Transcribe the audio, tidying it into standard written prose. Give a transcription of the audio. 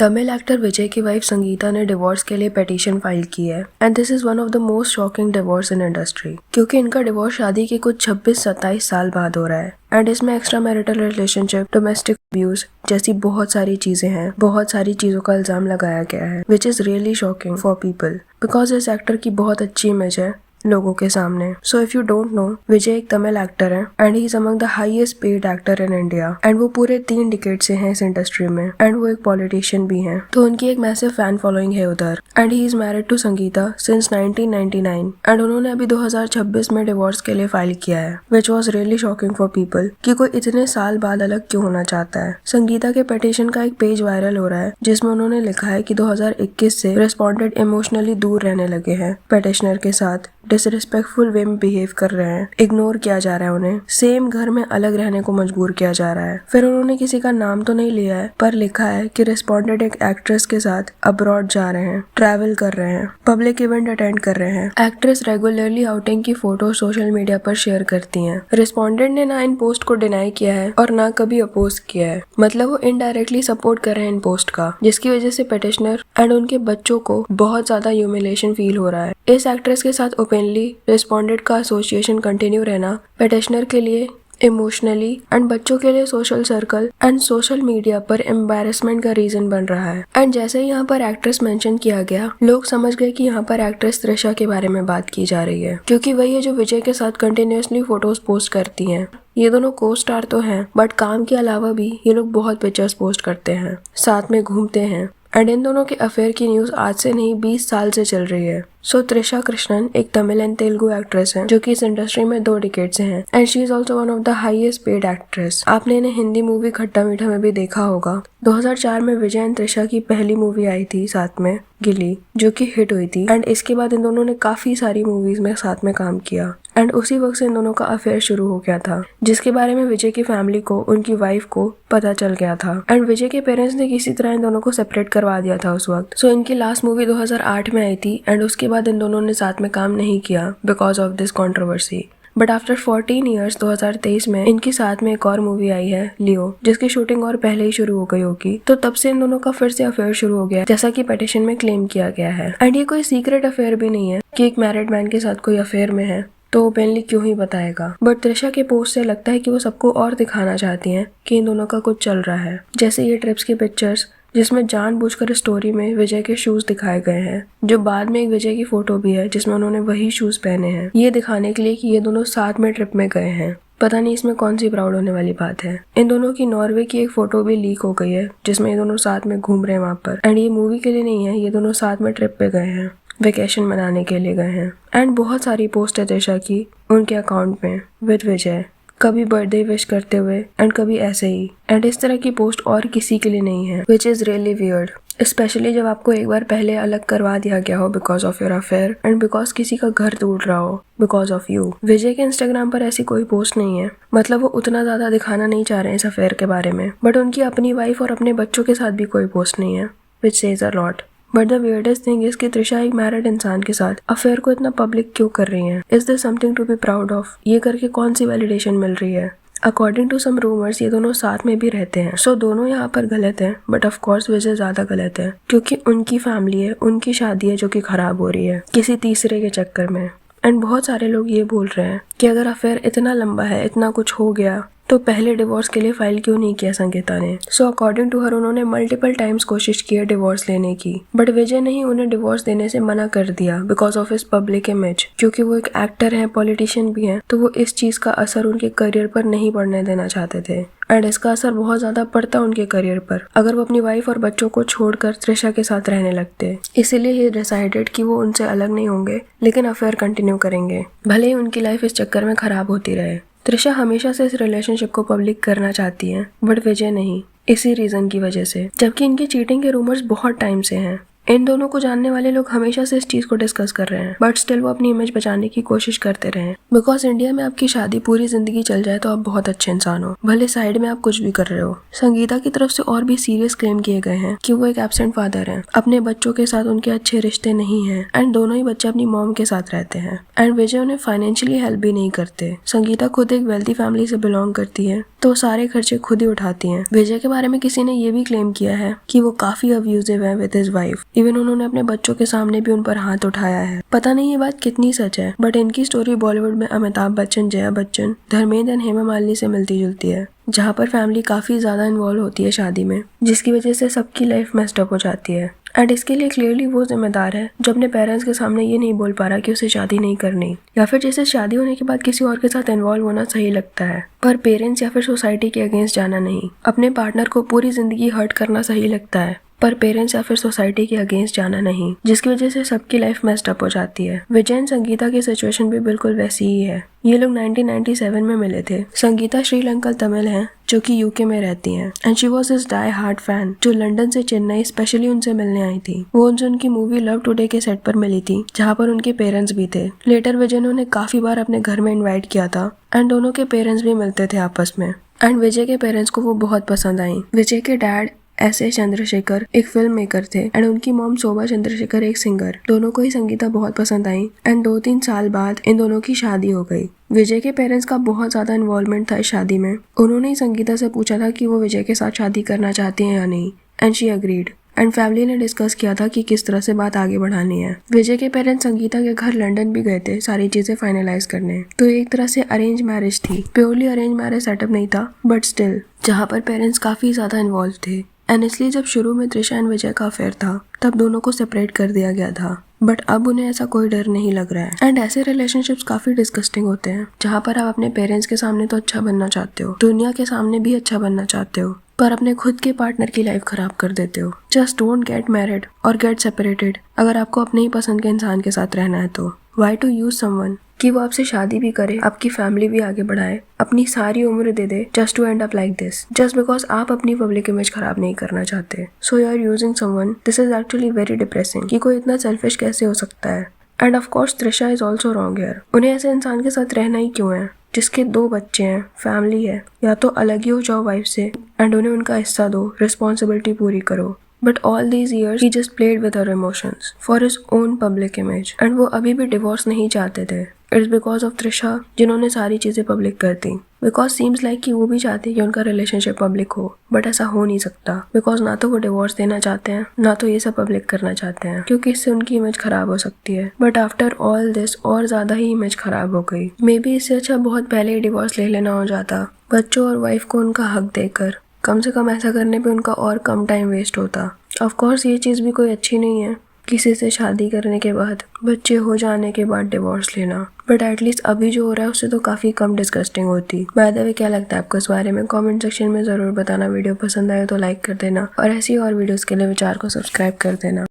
Tamil actor विजय की wife Sangeeta ने divorce के लिए पिटीशन फाइल की है and this is one of the most shocking divorce in industry, क्योंकि इनका डिवोर्स शादी के कुछ 26-27 साल बाद हो रहा है एंड इसमें extra marital relationship, domestic abuse जैसी बहुत सारी चीजें हैं, बहुत सारी चीजों का इल्जाम लगाया गया है which is really shocking for people because इस एक्टर की बहुत अच्छी इमेज है लोगों के सामने। So if you don't know, Vijay एक तमिल एक्टर है and he is among the highest paid actor in India and वो पूरे 3 डिकेड से हैं इस इंडस्ट्री में एंड वो एक पॉलिटिशियन भी हैं, तो उनकी एक मैसिव फैन फॉलोइंग है उधर and he is married to Sangeeta since 1999 and उन्होंने अभी 2026 में डिवोर्स के लिए फाइल किया है which was really shocking for people कि कोई इतने साल बाद अलग क्यों होना चाहता है। संगीता के पिटीशन का एक पेज वायरल हो रहा है जिसमें उन्होंने लिखा है कि 2021 से रिस्पोंडेंट इमोशनली दूर रहने लगे हैं, पिटीशनर के साथ डिसरिस्पेक्टफुल वे में बिहेव कर रहे हैं, इग्नोर किया जा रहा है, उन्हें सेम घर में अलग रहने को मजबूर किया जा रहा है। फिर उन्होंने किसी का नाम तो नहीं लिया है पर लिखा है कि रिस्पोंडेंट एक एक्ट्रेस के साथ अब्रॉड जा रहे हैं, ट्रैवल कर रहे हैं, पब्लिक इवेंट अटेंड कर रहे हैं। एक्ट्रेस रेगुलरली आउटिंग की फोटो सोशल मीडिया पर शेयर करती हैं। रिस्पोंडेंट ने ना इन पोस्ट को डिनाई किया है और ना कभी अपोज किया है, मतलब वो इनडायरेक्टली सपोर्ट कर रहे हैं इन पोस्ट का, जिसकी वजह से पिटिशनर एंड उनके बच्चों को बहुत ज्यादा ह्यूमिलेशन फील हो रहा है। इस एक्ट्रेस के साथ ओपनली रिस्पोंडेंट का एसोसिएशन कंटिन्यू रहना पिटिशनर के लिए इमोशनली एंड बच्चों के लिए social circle and social media पर एम्बैरेसमेंट का रीजन बन रहा है। एंड जैसे ही यहाँ पर एक्ट्रेस मेंशन किया गया, लोग समझ गए कि यहाँ पर एक्ट्रेस त्रिशा के बारे में बात की जा रही है, क्योंकि वही है जो विजय के साथ कंटिन्यूअसली फोटोज पोस्ट करती हैं। ये दोनों को स्टार तो हैं बट काम के अलावा भी ये लोग बहुत पिक्चर्स पोस्ट करते हैं, साथ में घूमते हैं एंड इन दोनों के अफेयर की न्यूज आज से नहीं 20 साल से चल रही है। सो त्रिशा कृष्णन एक तमिल एंड तेलुगु एक्ट्रेस है जो कि इस इंडस्ट्री में 2 डिकेड से हैं and she is also one of the highest paid actress. आपने इन्हें हिंदी मूवी खट्टा मीठा में भी देखा होगा। 2004 में विजय एंड त्रिशा की पहली मूवी आई थी साथ में, गिली, जो कि हिट हुई थी एंड इसके बाद इन दोनों ने काफी सारी मूवीज में साथ में काम किया एंड उसी वक्त से इन दोनों का अफेयर शुरू हो गया था, जिसके बारे में विजय की फैमिली को, उनकी वाइफ को पता चल गया था एंड विजय के पेरेंट्स ने किसी तरह इन दोनों को सेपरेट करवा दिया था उस वक्त। सो इनकी लास्ट मूवी 2008 में आई थी एंड उसके बाद इन दोनों ने साथ में काम नहीं किया because of this controversy. But after 14 years 2023 में इनकी साथ में एक और मूवी आई है लियो, जिसकी शूटिंग और पहले ही शुरू हो गई होगी, तो तब से इन दोनों का फिर से अफेयर शुरू हो गया जैसा कि पिटीशन में क्लेम किया गया है। एंड ये कोई सीक्रेट अफेयर भी नहीं है कि एक मैरिड मैन के साथ कोई अफेयर में है तो ओपनली क्यों ही बताएगा। बट त्रिशा के पोस्ट से लगता है कि वो सबको और दिखाना चाहती हैं कि इन दोनों का कुछ चल रहा है, जैसे ये ट्रिप्स की पिक्चर्स जिसमें जानबूझकर स्टोरी में विजय के शूज दिखाए गए हैं, जो बाद में एक विजय की फोटो भी है जिसमें उन्होंने वही शूज पहने हैं, ये दिखाने के लिए कि ये दोनों साथ में ट्रिप में गए हैं। पता नहीं इसमें कौन सी प्राउड होने वाली बात है। इन दोनों की नॉर्वे की एक फोटो भी लीक हो गई है जिसमें ये दोनों साथ में घूम रहे हैं वहाँ पर एंड ये मूवी के लिए नहीं है, ये दोनों साथ में ट्रिप पे गए हैं, वेकेशन मनाने के लिए गए हैं। एंड बहुत सारी पोस्ट है त्रिशा की उनके अकाउंट में विद विजय, कभी बर्थडे विश करते हुए एंड कभी ऐसे ही, एंड इस तरह की पोस्ट और किसी के लिए नहीं है which is really weird, specially जब आपको एक बार पहले अलग करवा दिया गया हो because of your affair and because किसी का घर टूट रहा हो बिकॉज ऑफ यू। विजय के इंस्टाग्राम पर ऐसी कोई पोस्ट नहीं है, मतलब वो उतना ज्यादा दिखाना नहीं चाह रहे हैं इस अफेयर के बारे में, बट उनकी अपनी वाइफ और अपने बच्चों के साथ भी कोई पोस्ट नहीं है which says a lot. But the weirdest thing is कि त्रिशा एक मैरिड इंसान के साथ अफेयर को इतना पब्लिक क्यों कर रही हैं? Is this something to be proud of? ये करके कौन सी वैलिडेशन मिल रही है? अकॉर्डिंग टू सम रूमर्स ये दोनों साथ में भी रहते हैं, सो दोनों यहाँ पर गलत हैं, बट ऑफ कोर्स विजय ज्यादा गलत है क्योंकि उनकी फैमिली है, उनकी शादी है जो कि खराब हो रही है किसी तीसरे के चक्कर में। एंड बहुत सारे लोग ये बोल रहे हैं कि अगर अफेयर इतना लंबा है, इतना कुछ हो गया, तो पहले डिवोर्स के लिए फाइल क्यों नहीं किया संगीता ने। सो अकॉर्डिंग टू हर उन्होंने मल्टीपल टाइम्स कोशिश की है डिवोर्स लेने की, बट विजय ने ही उन्हें डिवोर्स देने से मना कर दिया because of his public image, क्योंकि वो एक एक्टर है, पॉलिटिशियन भी है, तो वो इस चीज का असर उनके करियर पर नहीं पड़ने देना चाहते थे एंड इसका असर बहुत ज्यादा पड़ता उनके करियर पर अगर वो अपनी वाइफ और बच्चों को छोड़कर त्रिशा के साथ रहने लगते। इसीलिए ही डिसाइडेड कि वो उनसे अलग नहीं होंगे लेकिन अफेयर कंटिन्यू करेंगे, भले ही उनकी लाइफ इस चक्कर में खराब होती रहे। त्रिशा हमेशा से इस रिलेशनशिप को पब्लिक करना चाहती है बट विजय नहीं, इसी रीजन की वजह से, जबकि इनकी चीटिंग के रूमर्स बहुत टाइम से हैं। इन दोनों को जानने वाले लोग हमेशा से इस चीज को डिस्कस कर रहे हैं, बट स्टिल वो अपनी इमेज बचाने की कोशिश करते रहे। बिकॉज इंडिया में आपकी शादी पूरी जिंदगी चल जाए तो आप बहुत अच्छे इंसान हो, भले साइड में आप कुछ भी कर रहे हो। संगीता की तरफ से और भी सीरियस क्लेम किए गए हैं कि वो एक एब्सेंट फादर है, अपने बच्चों के साथ उनके अच्छे रिश्ते नहीं है, एंड दोनों ही बच्चे अपनी मॉम के साथ रहते हैं, एंड विजय उन्हें फाइनेंशियली हेल्प भी नहीं करते। संगीता खुद एक वेल्दी फैमिली से बिलोंग करती है तो सारे खर्चे खुद ही उठाती हैं। विजय के बारे में किसी ने ये भी क्लेम किया है कि वो काफी अब्यूजिव है विद हिज वाइफ, इवन उन्होंने अपने बच्चों के सामने भी उन पर हाथ उठाया है। पता नहीं ये बात कितनी सच है, बट इनकी स्टोरी बॉलीवुड में अमिताभ बच्चन, जया बच्चन, धर्मेंद्र एंड हेमा मालिनी से मिलती जुलती है, जहाँ पर फैमिली काफी ज्यादा इन्वॉल्व होती है शादी में, जिसकी वजह से सबकी लाइफ मेस्ड अप हो जाती है। एंड इसके लिए क्लियरली वो जिम्मेदार है जो अपने पेरेंट्स के सामने ये नहीं बोल पा रहा कि उसे शादी नहीं करनी, या फिर जैसे शादी होने के बाद किसी और के साथ इन्वॉल्व होना सही लगता है, पर पेरेंट्स या फिर सोसाइटी के अगेंस्ट जाना नहीं। अपने पार्टनर को पूरी जिंदगी हर्ट करना सही लगता है, पर पेरेंट्स या फिर सोसाइटी के अगेंस्ट जाना नहीं, जिसकी वजह से सबकी लाइफ मेस्ड अप हो जाती है। विजय एंड संगीता की सिचुएशन भी बिल्कुल वैसी ही है। ये लोग 1997 में मिले थे। संगीता श्रीलंकन तमिल हैं जो कि यूके में रहती हैं, and she was his die hard fan जो लंदन से चेन्नई स्पेशली उनसे मिलने आई थी। वो उनसे उनकी मूवी लव टुडे के सेट पर मिली थी, जहाँ पर उनके पेरेंट्स भी थे। लेटर विजय ने उन्हें काफी बार अपने घर में इन्वाइट किया था, एंड दोनों के पेरेंट्स भी मिलते थे आपस में, एंड विजय के पेरेंट्स को वो बहुत पसंद आई। विजय के डैड एस ए चंद्रशेखर एक फिल्म मेकर थे, एंड उनकी मॉम शोभा चंद्रशेखर एक सिंगर। दोनों को ही संगीता बहुत पसंद आई, एंड 2-3 साल बाद इन दोनों की शादी हो गई। विजय के पेरेंट्स का बहुत ज्यादा इन्वॉल्वमेंट था इस शादी में। उन्होंने ही संगीता से पूछा था कि वो विजय के साथ शादी करना चाहती है या नहीं, and she agreed. And family ने डिस्कस किया था कि किस तरह से बात आगे बढ़ानी है। विजय के पेरेंट्स संगीता के घर लंदन भी गए थे सारी चीजें फाइनलाइज करने। तो एक तरह से अरेंज मैरिज थी, प्योरली अरेंज मैरिज सेटअप नहीं था, बट स्टिल जहाँ पर पेरेंट्स काफी ज्यादा इन्वॉल्व थे। एंड इसलिए जब शुरू में त्रिशा एंड विजय का अफेयर था तब दोनों को सेपरेट कर दिया गया था, बट अब उन्हें ऐसा कोई डर नहीं लग रहा है। एंड ऐसे रिलेशनशिप्स काफी डिस्गस्टिंग होते हैं जहाँ पर आप अपने पेरेंट्स के सामने तो अच्छा बनना चाहते हो, दुनिया के सामने भी अच्छा बनना चाहते हो, पर अपने खुद के पार्टनर की लाइफ खराब कर देते हो। जस्ट डोंट गेट मैरिड और गेट सेपरेटेड अगर आपको अपने ही पसंद के इंसान के साथ रहना है तो। वाई टू यूज समवन कि वो आपसे शादी भी करे, आपकी फैमिली भी आगे बढ़ाए, अपनी सारी उम्र दे दे just to end up like this, just because आप अपनी पब्लिक इमेज खराब नहीं करना चाहते। So you are using someone, this is actually very depressing कि कोई इतना सेल्फिश कैसे हो सकता है। And of course Trisha is also wrong here. उन्हें ऐसे इंसान के साथ रहना ही क्यों है जिसके 2 बच्चे हैं, फैमिली है, या तो अलग ही हो जाओ वाइफ से एंड उन्हें उनका हिस्सा दो, रिस्पॉन्सिबिलिटी पूरी करो। But all these years he just played with her emotions for his own public image, and वो अभी भी डिवोर्स नहीं चाहते थे। It's because of त्रिशा जिन्होंने सारी चीजें पब्लिक कर दी। Because seems like कि वो भी चाहते कि उनका रिलेशनशिप पब्लिक हो, बट ऐसा हो नहीं सकता। Because ना तो वो डिवोर्स देना चाहते हैं, ना तो ये सब पब्लिक करना चाहते हैं, क्योंकि इससे उनकी इमेज खराब हो सकती है। बट आफ्टर ऑल दिस और ज्यादा ही इमेज खराब हो गई। मे बी इससे अच्छा बहुत पहले ही डिवोर्स ले लेना हो जाता, बच्चों और वाइफ को उनका हक देकर। कम से कम ऐसा करने पे उनका और कम टाइम वेस्ट होता। ऑफ कोर्स ये चीज़ भी कोई अच्छी नहीं है किसी से शादी करने के बाद, बच्चे हो जाने के बाद डिवोर्स लेना, बट एटलीस्ट अभी जो हो रहा है उससे तो काफ़ी कम डिस्गस्टिंग होती। बाय द वे क्या लगता है आपको इस बारे में, कमेंट सेक्शन में ज़रूर बताना। वीडियो पसंद आए तो लाइक कर देना, और ऐसी और वीडियोस के लिए विचार को सब्सक्राइब कर देना।